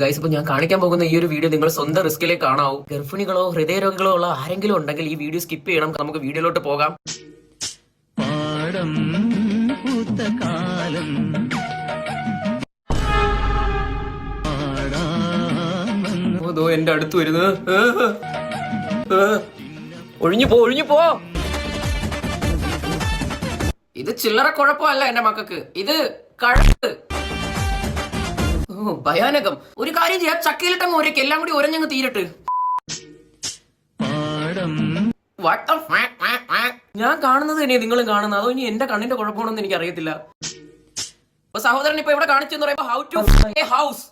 Guys, ഇപ്പൊ ഞാൻ കാണിക്കാൻ പോകുന്ന ഈ ഒരു വീഡിയോ നിങ്ങൾ സ്വന്തം റിസ്കിലേ കാണാവൂ. ഗർഭിണികളോ ഹൃദയരോഗികളോ ഉള്ള ആരെങ്കിലും ഉണ്ടെങ്കിൽ ഈ വീഡിയോ സ്കിപ്പ് ചെയ്യണം. നമുക്ക് വീഡിയോയിലോട്ട് പോകാം. ഓ എന്റെ അടുത്ത് വരുന്നത്. ഒഴിഞ്ഞു പോ. ഇത് ചില്ലറ കുഴപ്പമല്ല എന്റെ മക്കൾക്ക്, ഇത് കഴുത്ത്. ഭയാനകം. ഒരു കാര്യം ചെയ്യാം, ചക്കയിലിട്ടങ്ങ് ഒരക്ക് എല്ലാം കൂടി ഒരഞ്ഞങ്ങ് തീരട്ട്. ഞാൻ കാണുന്നത് തന്നെ നിങ്ങളും കാണുന്നത്, അതോ ഇനി എന്റെ കണ്ണിന്റെ കുഴപ്പമാണെന്ന് എനിക്ക് അറിയത്തില്ല. അപ്പൊ സഹോദരൻ ഇപ്പൊ ഇവിടെ കാണിച്ചെന്ന് പറയുമ്പോ ഹൗ ടു എ ഹൗസ്.